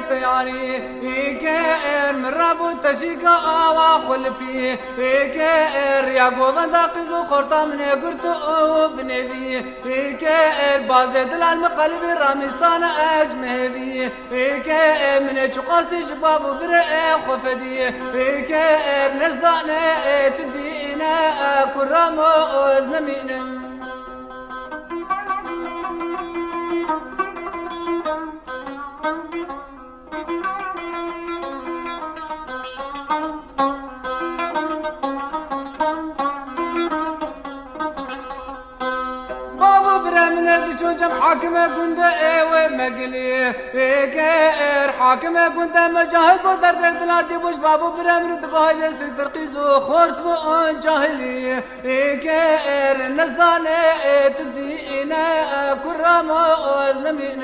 تياري كير من ربو تشيك آوا خلبي كير يا قوبان قزو خورتا من قرطو بنبي كير بازي دلال مقلبي رامي صانا أجمهبي كير من شقاستي شباب برئي خفدي كير نزاني تدينا كرامو أزنمينم من تشوجم حاكمه كنت ايوه مقلي كير حاكمه كنت مجاهد بدر دلادي بوش بابو برامر تقايد سترقيز وخورت بون جاهلي كير نزانه تدينا كرام ازنمين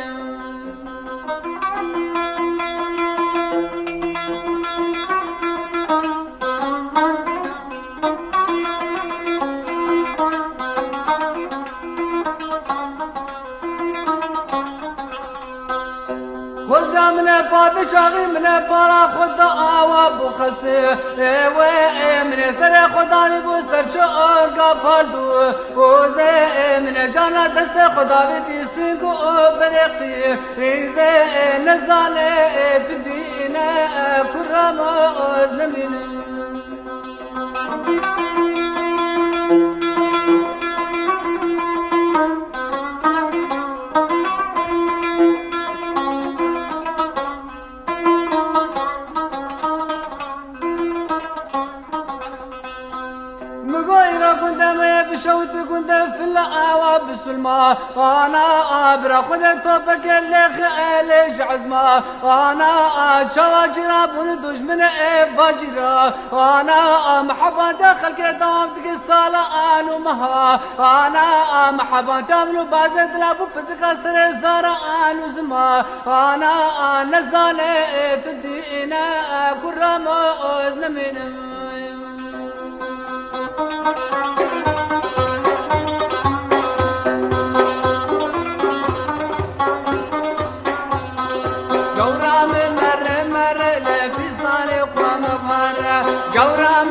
خوزا من باد چاغی من بالا خود آوا بخسه و من سر خدا نبو سر چه آگا پالدو وزه من جانا دست خدا بیتی سنگو برقی ریزه نزاله تدینه کرم از نمینه كنت ما بشوت كنت في الأواب بسلمى أنا أبرا خد توبك اللي خالج عزمة أنا شواجرا بندوش من فاجرا أنا محبا داخل كدام تقي الصالة أنا مها أنا محبا تاملو بازد لابو بسكاستر زارا أنا زما أنا نزالة تدينا كرامة أزنمين قورام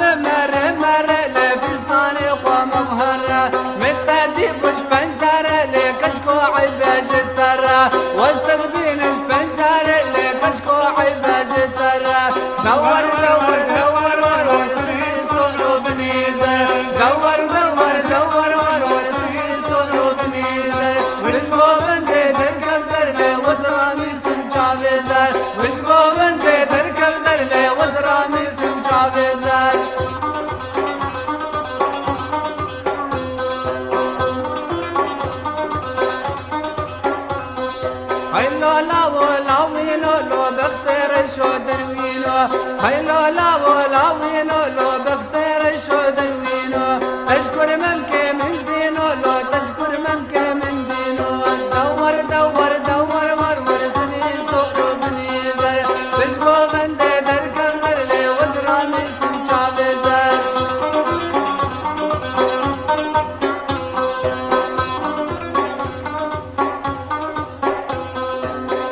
مر لفستاني خوام مهرة متدي بوش بنجارة لكشكو عيباش الترى واستدبينش بنجارة لكشكو عيباش الترى دور دور دور ور وسري صلو بنيزر دور دور دور ور وسري صلو بنيزر وشكو بنتي تركب درلي وزرامي سم شافيزر وشكو بنتي تركب درلي وزرامي سم شافيزر هيلو لا ولا وينو لو بختار شو دروينو هيلو لا ولا وينو لو بختار شو دروينو تشكر ممكن من دينو لو تشكر ممكن من دينو دور دور دور ور ور سني صور بنيزر بشكو بند دركب درلي ودرامي سم شافيزر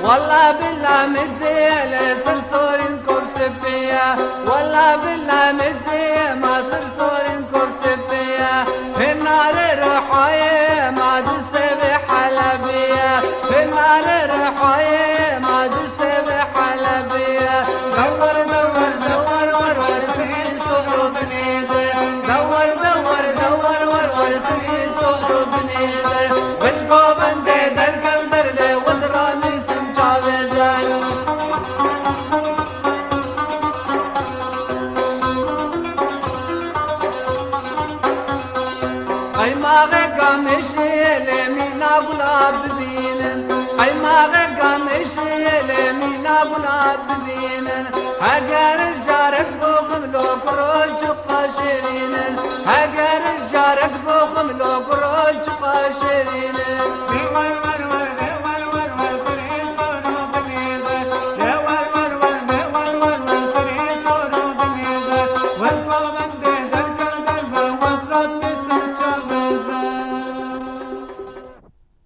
والله بالله مدي لسرسور كوك سبيا والله بالله مدي ما سرسور كوك سبيا النار رحاية ما دسب حلبية النار رحاية ما دسب حلبية دور دور دور ور ور سري صور بنيزر دور دور دور ور ور سري صور بنيزر بشكو بندي دركب درلي وذرامي سم شافيزر اي ما غيقا مشيلي مينا غلاب بينن اي ما غيقا مشيلي مينا غلاب بينن هقارش جارك بوخملو كروج قاشرينن هقارش جارك بوخملو كروج قاشرينن